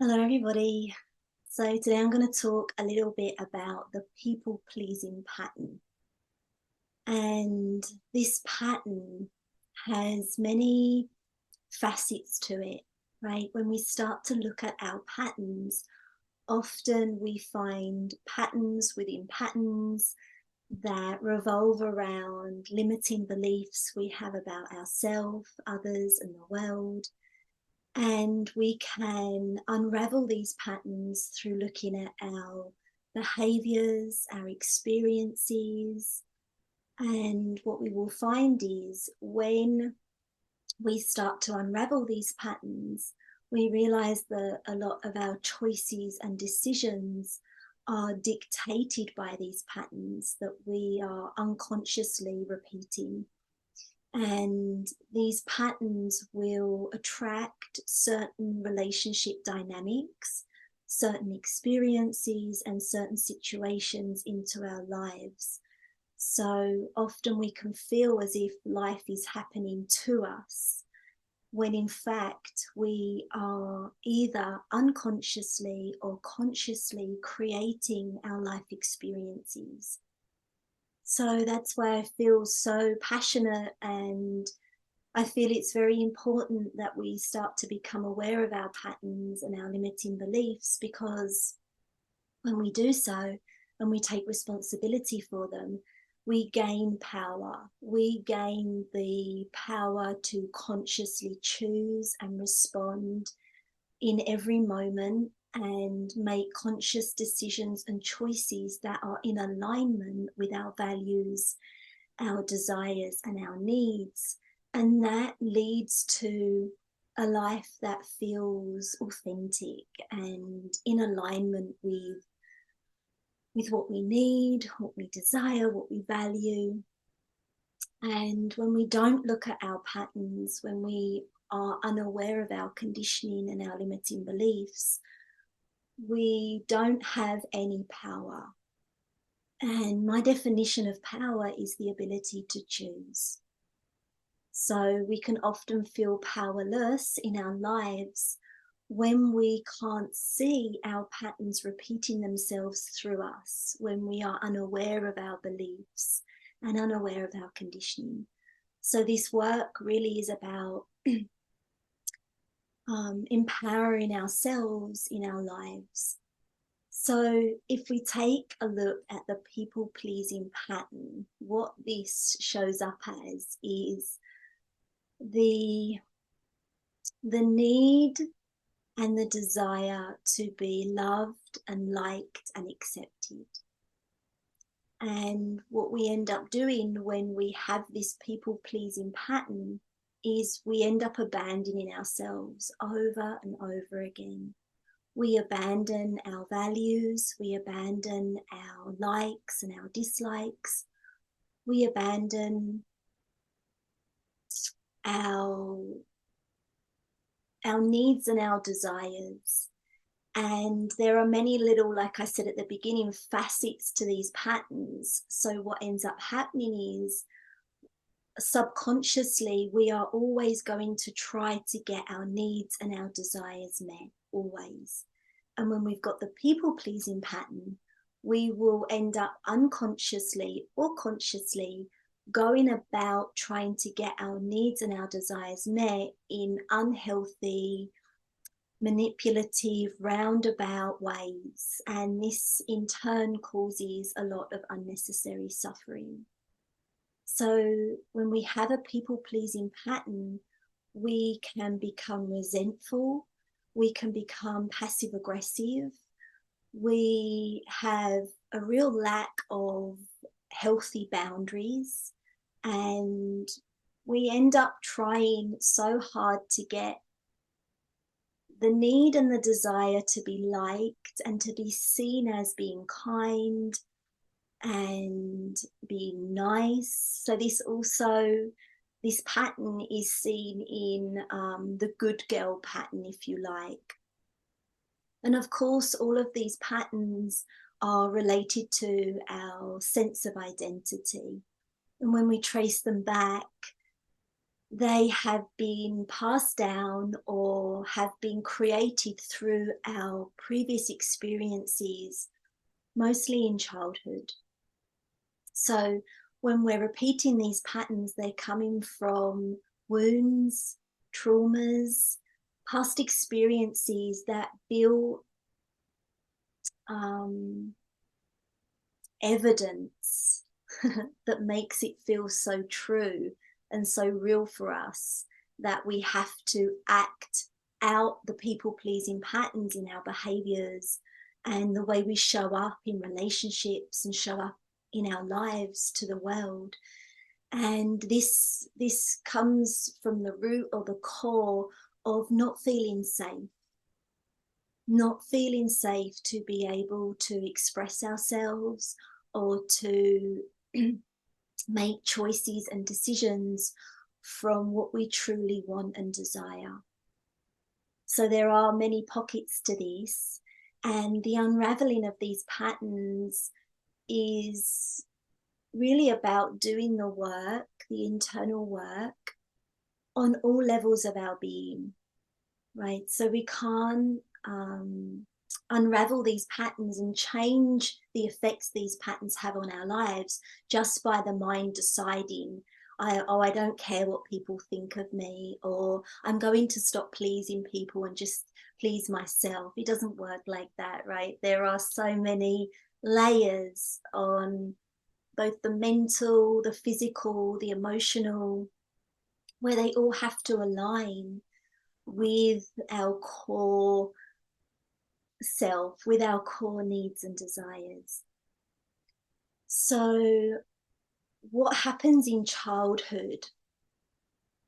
Hello, everybody. So today I'm going to talk a little bit about the people-pleasing pattern. And this pattern has many facets to it, right? When we start to look at our patterns, often we find patterns within patterns that revolve around limiting beliefs we have about ourselves, others, and the world. And we can unravel these patterns through looking at our behaviors, our experiences. And what we will find is when we start to unravel these patterns, we realize that a lot of our choices and decisions are dictated by these patterns that we are unconsciously repeating. And these patterns will attract certain relationship dynamics, certain experiences, and certain situations into our lives. So often we can feel as if life is happening to us, when in fact we are either unconsciously or consciously creating our life experiences. So that's why I feel so passionate, and I feel it's very important that we start to become aware of our patterns and our limiting beliefs, because when we do so and we take responsibility for them, we gain power. We gain the power to consciously choose and respond in every moment and make conscious decisions and choices that are in alignment with our values, our desires, and our needs. And that leads to a life that feels authentic and in alignment with what we need, what we desire, what we value. And when we don't look at our patterns, when we are unaware of our conditioning and our limiting beliefs, we don't have any power. And my definition of power is the ability to choose. So we can often feel powerless in our lives when we can't see our patterns repeating themselves through us, when we are unaware of our beliefs and unaware of our conditioning. So this work really is about empowering ourselves in our lives. So if we take a look at the people-pleasing pattern, what this shows up as is the need and the desire to be loved and liked and accepted. And what we end up doing when we have this people-pleasing pattern is we end up abandoning ourselves over and over again. We abandon our values, we abandon our likes and our dislikes, we abandon our needs and our desires. And there are many little, like I said at the beginning, facets to these patterns. So what ends up happening is subconsciously we are always going to try to get our needs and our desires met, always. And when we've got the people-pleasing pattern, we will end up unconsciously or consciously going about trying to get our needs and our desires met in unhealthy, manipulative, roundabout ways. And this in turn causes a lot of unnecessary suffering. So when we have a people-pleasing pattern, we can become resentful, we can become passive-aggressive, we have a real lack of healthy boundaries, and we end up trying so hard to get the need and the desire to be liked and to be seen as being kind and being nice. So this pattern is seen in the good girl pattern, if you like. And of course, all of these patterns are related to our sense of identity. And when we trace them back, they have been passed down or have been created through our previous experiences, mostly in childhood. So when we're repeating these patterns, they're coming from wounds, traumas, past experiences that build evidence that makes it feel so true and so real for us that we have to act out the people-pleasing patterns in our behaviors and the way we show up in relationships and show up in our lives to the world. And this comes from the root or the core of not feeling safe to be able to express ourselves or to make choices and decisions from what we truly want and desire. So there are many pockets to this, and the unraveling of these patterns is really about doing the work, the internal work, on all levels of our being, right? So we can't unravel these patterns and change the effects these patterns have on our lives just by the mind deciding, I don't care what people think of me, or I'm going to stop pleasing people and just please myself. It doesn't work like that, right? There are so many layers on both the mental, the physical, the emotional, where they all have to align with our core self, with our core needs and desires. So what happens in childhood,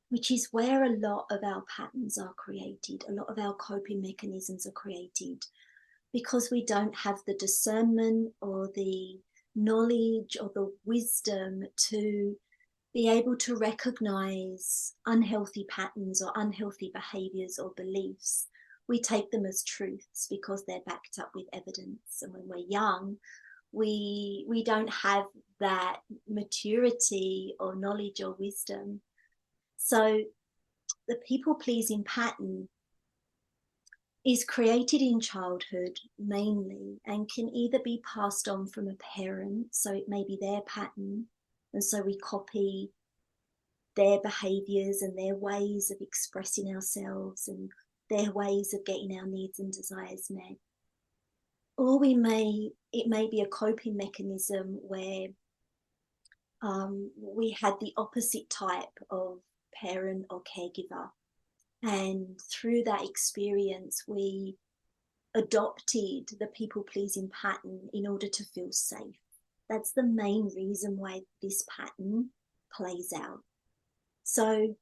which is where a lot of our patterns are created, a lot of our coping mechanisms are created, because we don't have the discernment or the knowledge or the wisdom to be able to recognize unhealthy patterns or unhealthy behaviors or beliefs. We take them as truths because they're backed up with evidence. And when we're young, we don't have that maturity or knowledge or wisdom. So the people-pleasing pattern is created in childhood mainly, and can either be passed on from a parent, so it may be their pattern, and so we copy their behaviors and their ways of expressing ourselves and their ways of getting our needs and desires met. Or it may be a coping mechanism where we had the opposite type of parent or caregiver, and through that experience we adopted the people-pleasing pattern in order to feel safe. That's the main reason why this pattern plays out. So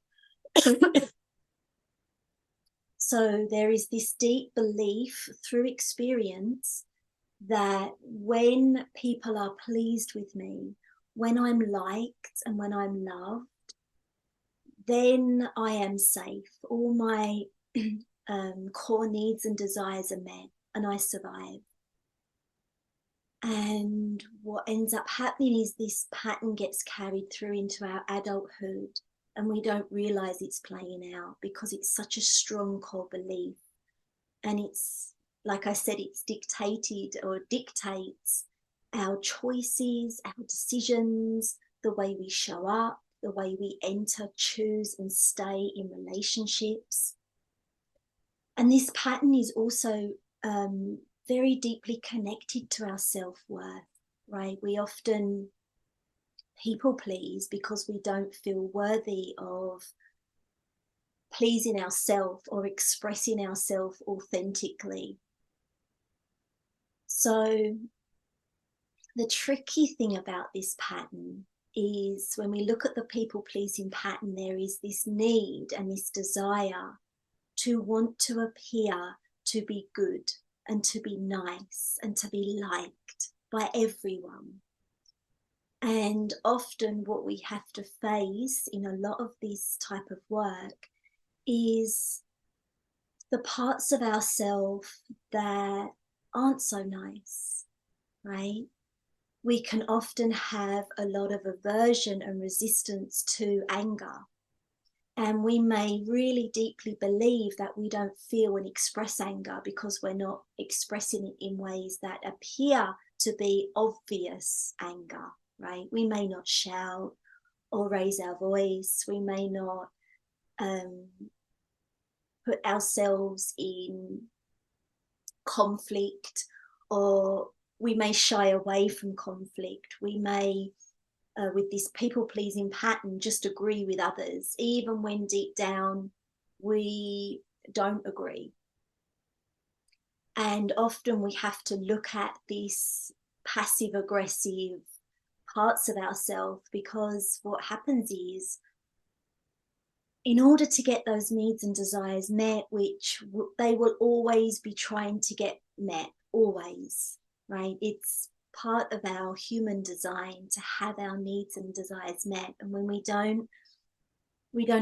so there is this deep belief through experience that when people are pleased with me, when I'm liked and when I'm loved, then I am safe. All my core needs and desires are met and I survive. And what ends up happening is this pattern gets carried through into our adulthood, and we don't realize it's playing out because it's such a strong core belief. And it's, like I said, it's dictated or dictates our choices, our decisions, the way we show up, the way we enter, choose and stay in relationships. And this pattern is also very deeply connected to our self-worth, right? We often people please because we don't feel worthy of pleasing ourselves or expressing ourselves authentically. So the tricky thing about this pattern is when we look at the people-pleasing pattern, there is this need and this desire to want to appear to be good and to be nice and to be liked by everyone. And often what we have to face in a lot of this type of work is the parts of ourselves that aren't so nice, right? We can often have a lot of aversion and resistance to anger. And we may really deeply believe that we don't feel and express anger because we're not expressing it in ways that appear to be obvious anger, right? We may not shout or raise our voice. We may not put ourselves in conflict, or we may shy away from conflict. We may, with this people-pleasing pattern, just agree with others, even when deep down we don't agree. And often we have to look at these passive-aggressive parts of ourselves, because what happens is, in order to get those needs and desires met, which they will always be trying to get met, always, right? It's part of our human design to have our needs and desires met. And when we don't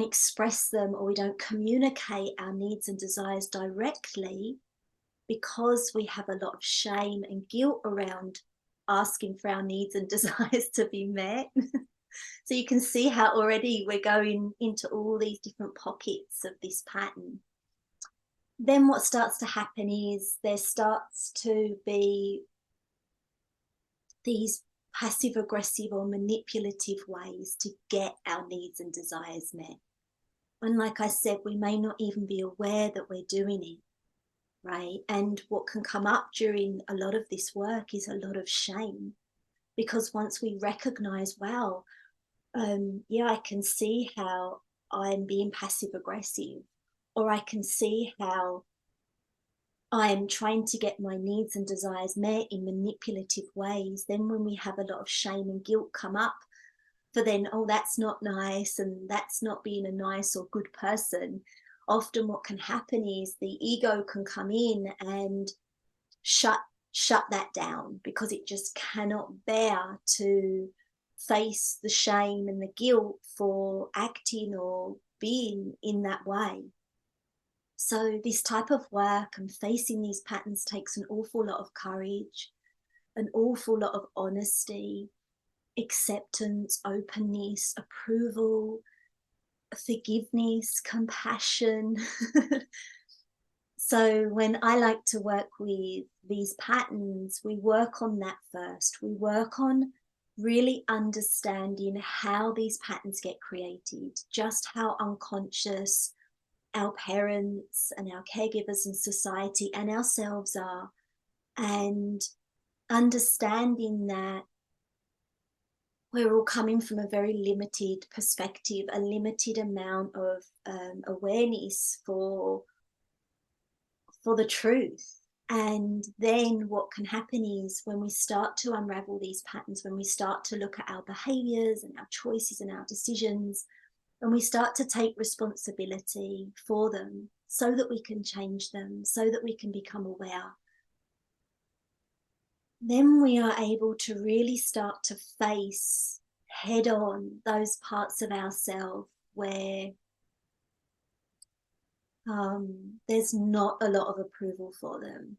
express them, or we don't communicate our needs and desires directly, because we have a lot of shame and guilt around asking for our needs and desires to be met. So you can see how already we're going into all these different pockets of this pattern. Then what starts to happen is there starts to be these passive aggressive or manipulative ways to get our needs and desires met. And like I said, we may not even be aware that we're doing it, right? And what can come up during a lot of this work is a lot of shame, because once we recognize, wow, yeah, I can see how I'm being passive aggressive, or I can see how I'm trying to get my needs and desires met in manipulative ways. Then when we have a lot of shame and guilt come up for then, oh, that's not nice, and that's not being a nice or good person, often what can happen is the ego can come in and shut that down, because it just cannot bear to face the shame and the guilt for acting or being in that way. So this type of work and facing these patterns takes an awful lot of courage, an awful lot of honesty, acceptance, openness, approval, forgiveness, compassion. So when I like to work with these patterns, we work on that first. We work on really understanding how these patterns get created, just how unconscious our parents and our caregivers and society and ourselves are, and understanding that we're all coming from a very limited perspective, a limited amount of awareness for the truth. And then what can happen is, when we start to unravel these patterns, when we start to look at our behaviors and our choices and our decisions, and we start to take responsibility for them so that we can change them, so that we can become aware, then we are able to really start to face head on those parts of ourselves where there's not a lot of approval for them.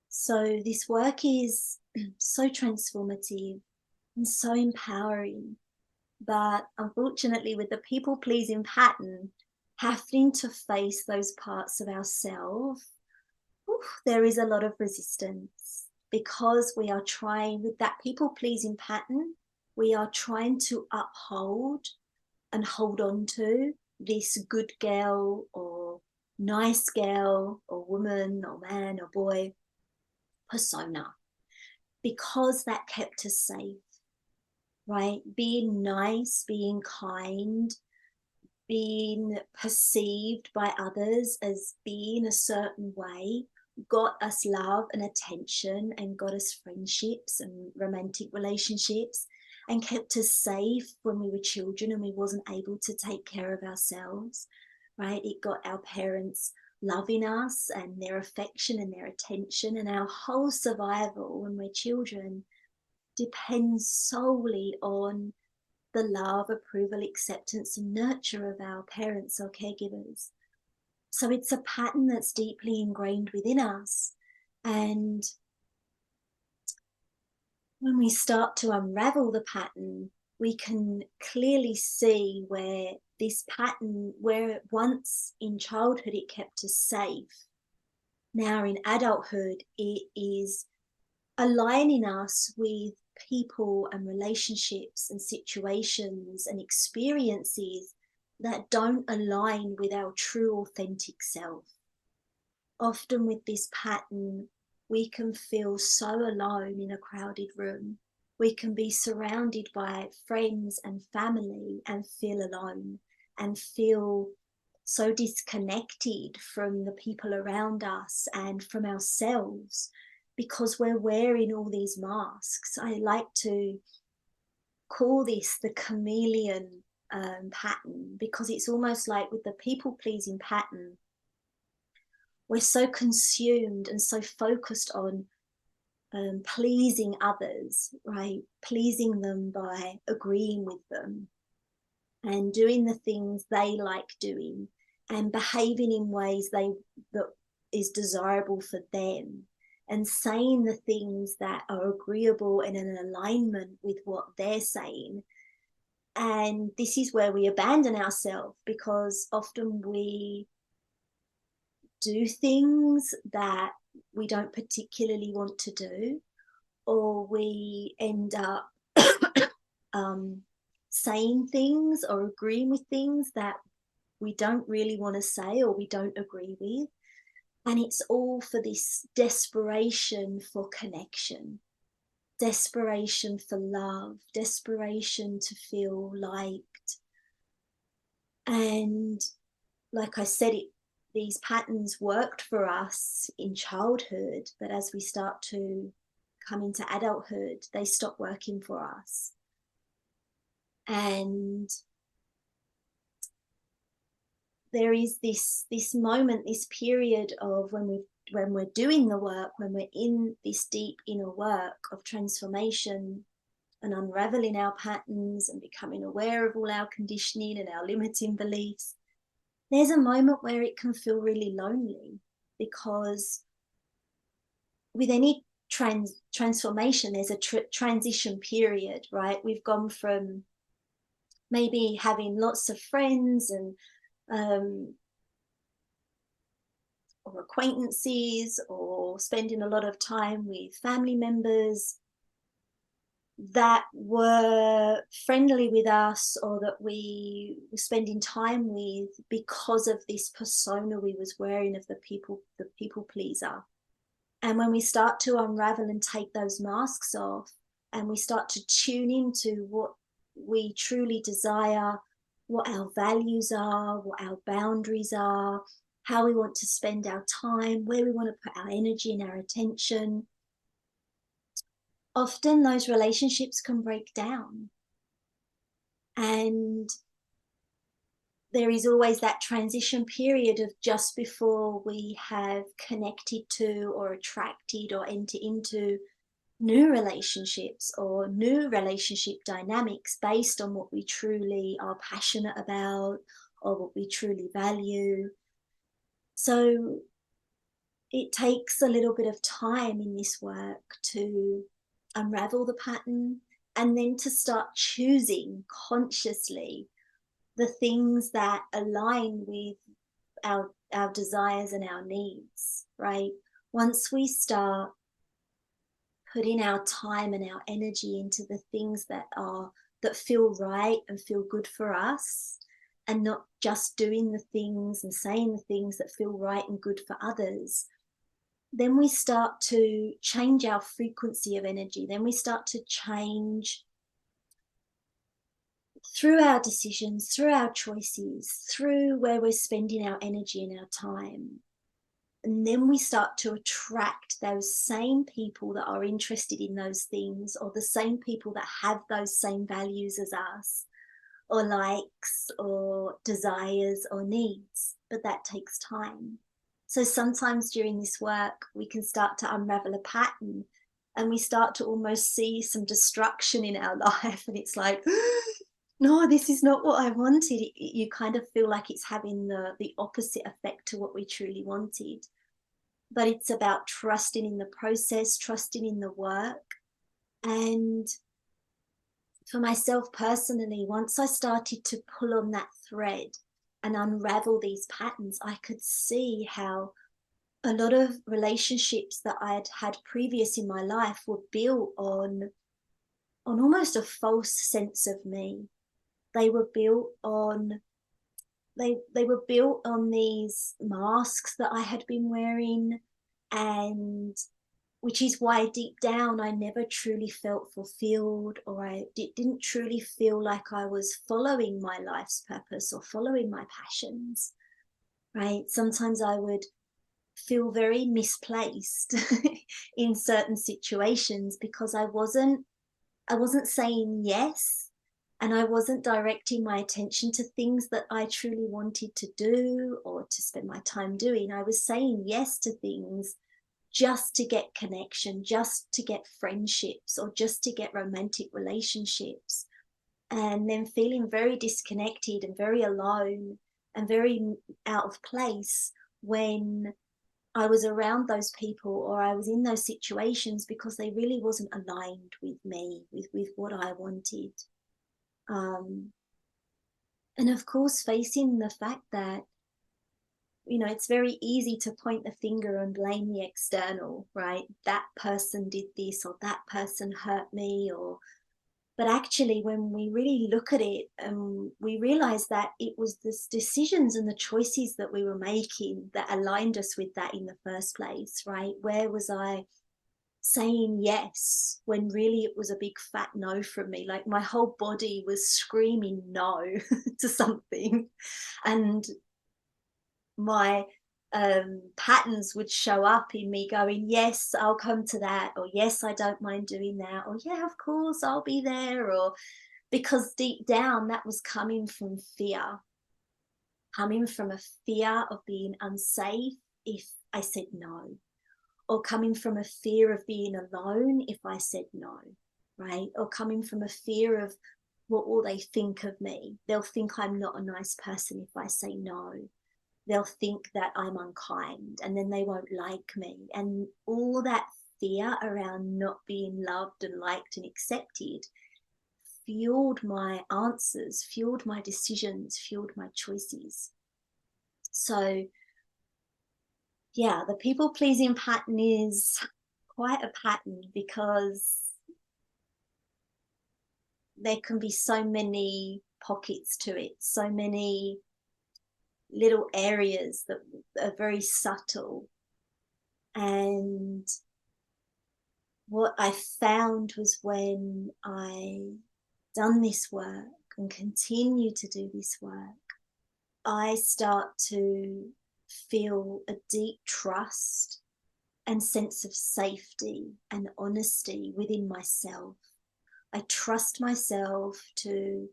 So this work is so transformative and so empowering, but unfortunately, with the people-pleasing pattern, having to face those parts of ourselves, there is a lot of resistance, because we are trying, with that people-pleasing pattern, we are trying to uphold and hold on to this good girl or nice girl or woman or man or boy persona, because that kept us safe, right? Being nice, being kind, being perceived by others as being a certain way got us love and attention, and got us friendships and romantic relationships, and kept us safe when we were children and we wasn't able to take care of ourselves, right? It got our parents loving us and their affection and their attention, and our whole survival when we're children depends solely on the love, approval, acceptance, and nurture of our parents or caregivers. So it's a pattern that's deeply ingrained within us. And when we start to unravel the pattern, we can clearly see where this pattern where once in childhood it kept us safe, now in adulthood it is aligning us with people and relationships and situations and experiences that don't align with our true authentic self. Often with this pattern, we can feel so alone in a crowded room. We can be surrounded by friends and family and feel alone and feel so disconnected from the people around us and from ourselves because we're wearing all these masks. I like to call this the chameleon pattern, because it's almost like with the people-pleasing pattern, we're so consumed and so focused on pleasing others, right? Pleasing them by agreeing with them and doing the things they like doing and behaving in ways that is desirable for them, and saying the things that are agreeable and in alignment with what they're saying. And this is where we abandon ourselves, because often we do things that we don't particularly want to do, or we end up saying things or agreeing with things that we don't really want to say or we don't agree with. And it's all for this desperation for connection, desperation for love, desperation to feel liked. And like I said, these patterns worked for us in childhood, but as we start to come into adulthood, they stop working for us. And there is this moment, this period of when we're doing the work, when we're in this deep inner work of transformation and unraveling our patterns and becoming aware of all our conditioning and our limiting beliefs, there's a moment where it can feel really lonely, because with any transformation, there's a transition period, right? We've gone from maybe having lots of friends and or acquaintances, or spending a lot of time with family members that were friendly with us, or that we were spending time with because of this persona we was wearing of the people pleaser. And when we start to unravel and take those masks off, and we start to tune into what we truly desire, what our values are, what our boundaries are, how we want to spend our time, where we want to put our energy and our attention, often those relationships can break down. And there is always that transition period of just before we have connected to or attracted or enter into new relationships or new relationship dynamics based on what we truly are passionate about or what we truly value. So it takes a little bit of time in this work to unravel the pattern, and then to start choosing consciously the things that align with our desires and our needs, right? Once we start putting our time and our energy into the things that feel right and feel good for us, and not just doing the things and saying the things that feel right and good for others, then we start to change our frequency of energy. Then we start to change through our decisions, through our choices, through where we're spending our energy and our time. And then we start to attract those same people that are interested in those things, or the same people that have those same values as us, or likes or desires or needs. But that takes time. So sometimes during this work, we can start to unravel a pattern, and we start to almost see some destruction in our life. And it's like, no, this is not what I wanted. You kind of feel like it's having the opposite effect to what we truly wanted. But it's about trusting in the process, trusting in the work, and for myself personally, once I started to pull on that thread and unravel these patterns, I could see how a lot of relationships that I had had previous in my life were built on almost a false sense of me. They were built on they were built on these masks that I had been wearing, and which is why deep down I never truly felt fulfilled, or I didn't truly feel like I was following my life's purpose or following my passions, right? Sometimes I would feel very misplaced in certain situations because I wasn't saying yes, and I wasn't directing my attention to things that I truly wanted to do or to spend my time doing. I was saying yes to things just to get connection, just to get friendships, or just to get romantic relationships, and then feeling very disconnected and very alone and very out of place when I was around those people or I was in those situations, because they really wasn't aligned with me, with what I wanted. Um, and of course, facing the fact that, it's very easy to point the finger and blame the external, right? That person did this, or that person hurt me, but actually when we really look at it, we realize that it was the decisions and the choices that we were making that aligned us with that in the first place, right? Where was I saying yes when really it was a big fat no from me? Like my whole body was screaming no to something, and my patterns would show up in me going, yes, I'll come to that, or yes, I don't mind doing that, or yeah, of course I'll be there, or because deep down that was coming from fear, coming from a fear of being unsafe if I said no, or coming from a fear of being alone if I said no, right? Or coming from a fear of, what will they think of me? They'll think I'm not a nice person if I say no. They'll think that I'm unkind, and then they won't like me. And all that fear around not being loved and liked and accepted fueled my answers, fueled my decisions, fueled my choices. So yeah, the people pleasing pattern is quite a pattern, because there can be so many pockets to it, so many little areas that are very subtle. And what I found was, when I done this work and continue to do this work, I start to feel a deep trust and sense of safety and honesty within myself. I trust myself to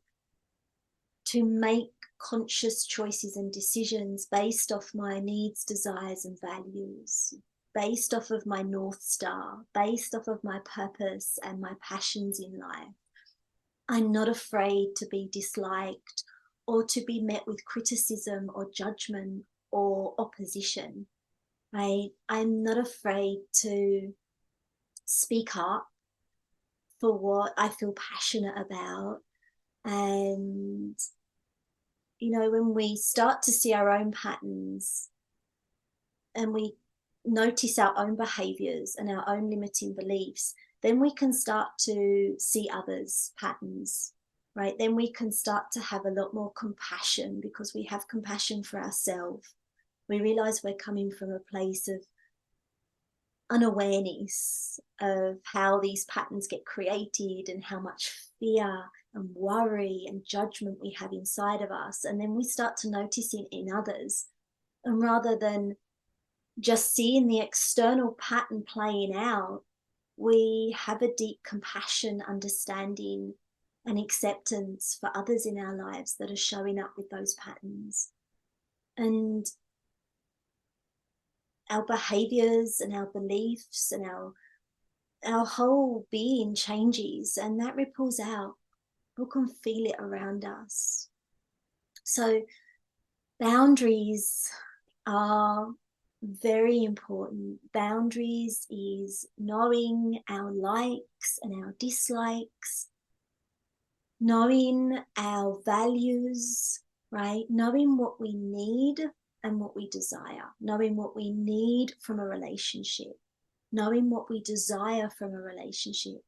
make conscious choices and decisions based off my needs, desires, and values, based off of my North Star, based off of my purpose and my passions in life. I'm not afraid to be disliked or to be met with criticism or judgment or opposition. Right? I'm not afraid to speak up for what I feel passionate about. And, when we start to see our own patterns and we notice our own behaviors and our own limiting beliefs, then we can start to see others' patterns, right? Then we can start to have a lot more compassion, because we have compassion for ourselves. We realize we're coming from a place of unawareness of how these patterns get created and how much fear and worry and judgment we have inside of us. And then we start to notice it in others. And rather than just seeing the external pattern playing out, we have a deep compassion, understanding, and acceptance for others in our lives that are showing up with those patterns. And our behaviors and our beliefs and our whole being changes, and that ripples out. We can feel it around us. So boundaries are very important. Boundaries is knowing our likes and our dislikes, knowing our values, right? Knowing what we need and what we desire, knowing what we need from a relationship, knowing what we desire from a relationship,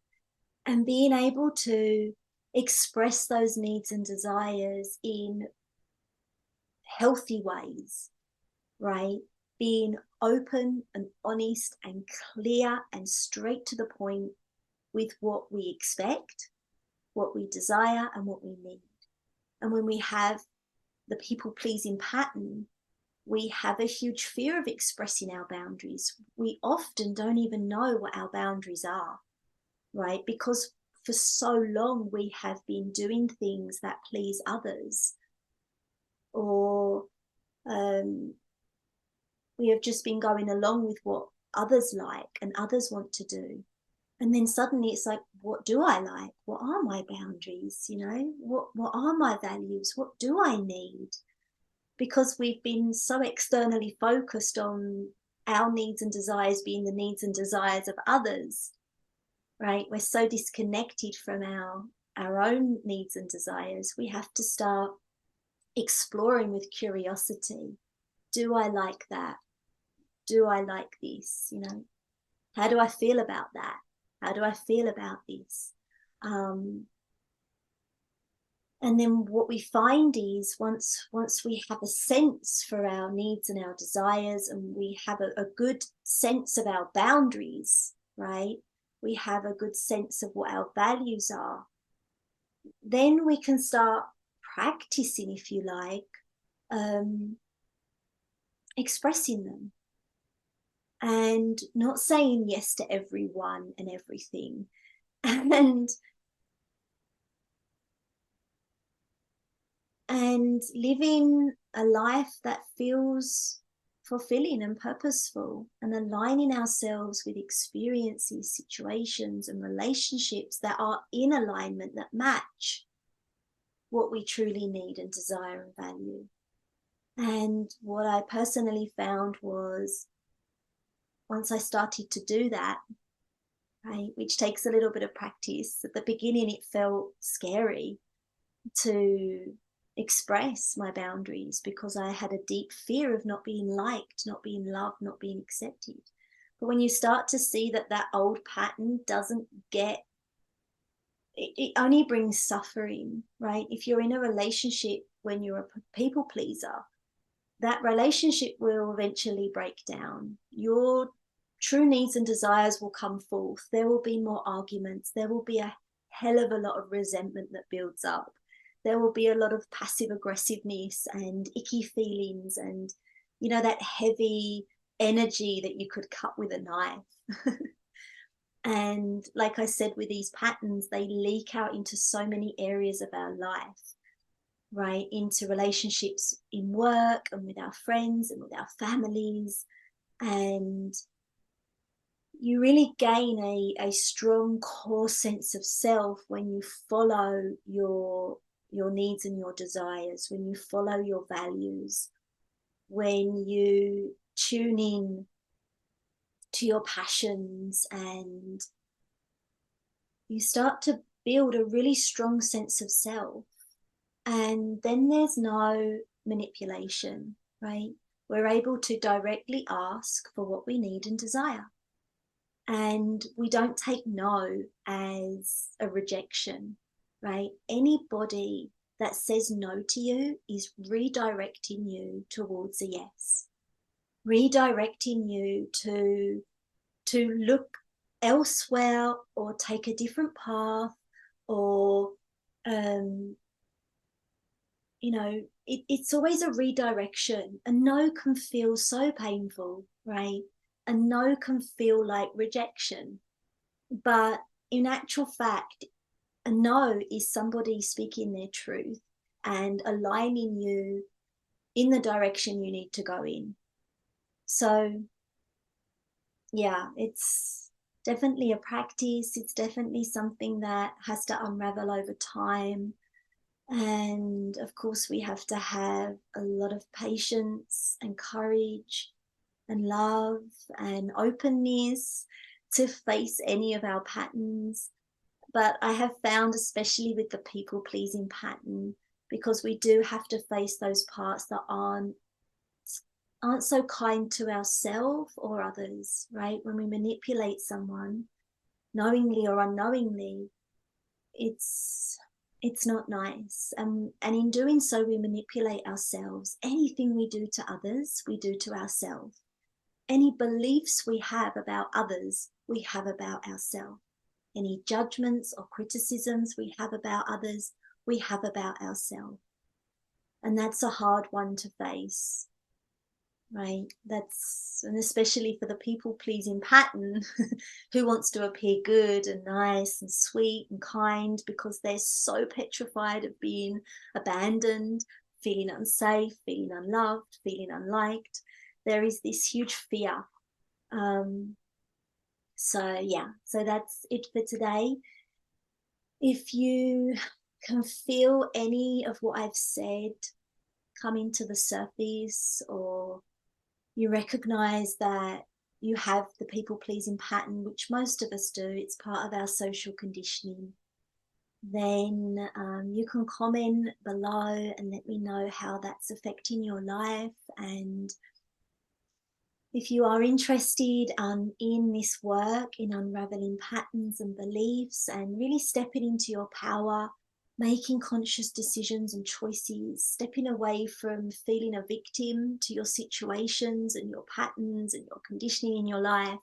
and being able to express those needs and desires in healthy ways, right? Being open and honest and clear and straight to the point with what we expect, what we desire, and what we need. And when we have the people pleasing pattern, we have a huge fear of expressing our boundaries. We often don't even know what our boundaries are, right? Because for so long we have been doing things that please others, or we have just been going along with what others like and others want to do. And then suddenly it's like, what do I like? What are my boundaries? You know, what are my values? What do I need? Because we've been so externally focused on our needs and desires being the needs and desires of others, right? We're so disconnected from our own needs and desires. We have to start exploring with curiosity. Do I like that? Do I like this? You know, how do I feel about that? How do I feel about this? And then what we find is once we have a sense for our needs and our desires, and we have a good sense of our boundaries, right? We have a good sense of what our values are. Then we can start practicing, if you like, expressing them, and not saying yes to everyone and everything, and living a life that feels fulfilling and purposeful, and aligning ourselves with experiences, situations, and relationships that are in alignment, that match what we truly need and desire and value. And what I personally found was, once I started to do that, right, which takes a little bit of practice, at the beginning it felt scary to express my boundaries because I had a deep fear of not being liked, not being loved, not being accepted. But when you start to see that that old pattern doesn't get, it only brings suffering, right? If you're in a relationship when you're a people pleaser, that relationship will eventually break down. Your true needs and desires will come forth. There will be more arguments. There will be a hell of a lot of resentment that builds up. There will be a lot of passive aggressiveness and icky feelings, and, you know, that heavy energy that you could cut with a knife. And like I said, with these patterns, they leak out into so many areas of our life, right? Into relationships in work and with our friends and with our families. And you really gain a strong core sense of self when you follow your needs and your desires, when you follow your values, when you tune in to your passions, and you start to build a really strong sense of self. And then there's no manipulation, right? We're able to directly ask for what we need and desire. And we don't take no as a rejection, right? Anybody that says no to you is redirecting you towards a yes, redirecting you to look elsewhere or take a different path, or you know, it's always a redirection. A no can feel so painful, right? A no can feel like rejection. But in actual fact, a no is somebody speaking their truth and aligning you in the direction you need to go in. So, yeah, it's definitely a practice. It's definitely something that has to unravel over time. And of course, we have to have a lot of patience and courage and love and openness to face any of our patterns. But I have found, especially with the people pleasing pattern, because we do have to face those parts that aren't so kind to ourselves or others, right? When we manipulate someone, knowingly or unknowingly, it's not nice. And in doing so, we manipulate ourselves. Anything we do to others, we do to ourselves. Any beliefs we have about others, we have about ourselves. Any judgments or criticisms we have about others, we have about ourselves. And that's a hard one to face, right? And especially for the people pleasing pattern who wants to appear good and nice and sweet and kind because they're so petrified of being abandoned, feeling unsafe, feeling unloved, feeling unliked. There is this huge fear. So that's it for today. If you can feel any of what I've said coming to the surface, or you recognize that you have the people-pleasing pattern, which most of us do, it's part of our social conditioning, then you can comment below and let me know how that's affecting your life. And if you are interested in this work, in unraveling patterns and beliefs and really stepping into your power, making conscious decisions and choices, stepping away from feeling a victim to your situations and your patterns and your conditioning in your life,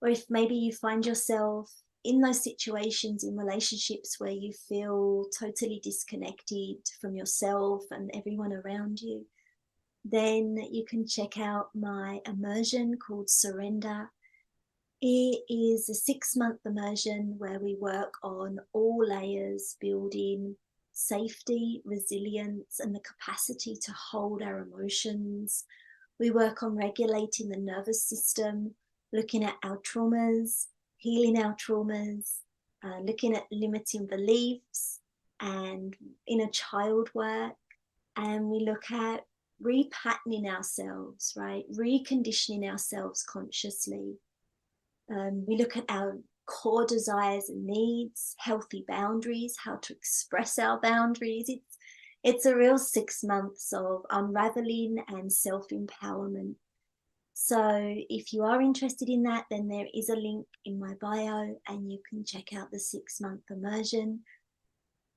or if maybe you find yourself in those situations in relationships where you feel totally disconnected from yourself and everyone around you, then you can check out my immersion called Surrender. It is a 6-month immersion where we work on all layers, building safety, resilience, and the capacity to hold our emotions. We work on regulating the nervous system, looking at our traumas, healing our traumas, looking at limiting beliefs and inner child work. And we look at repatterning ourselves, right? Reconditioning ourselves consciously. We look at our core desires and needs, healthy boundaries, how to express our boundaries. It's a real 6 months of unraveling and self-empowerment. So if you are interested in that, then there is a link in my bio and you can check out the 6-month immersion.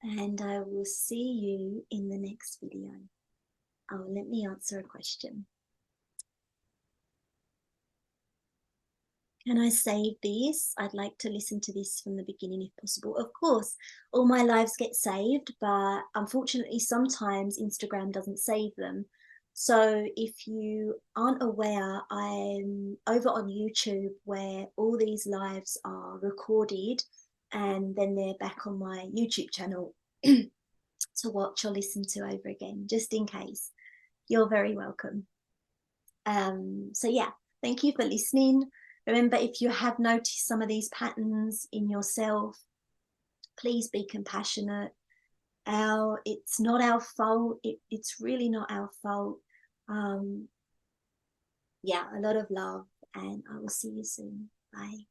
And I will see you in the next video. Oh, let me answer a question. Can I save this? I'd like to listen to this from the beginning if possible. Of course, all my lives get saved, but unfortunately sometimes Instagram doesn't save them. So if you aren't aware, I'm over on YouTube where all these lives are recorded and then they're back on my YouTube channel to watch or listen to over again, just in case. You're very welcome. So yeah, thank you for listening. Remember, if you have noticed some of these patterns in yourself, please be compassionate. It's not our fault. It's really not our fault. Yeah, a lot of love, and I will see you soon. Bye.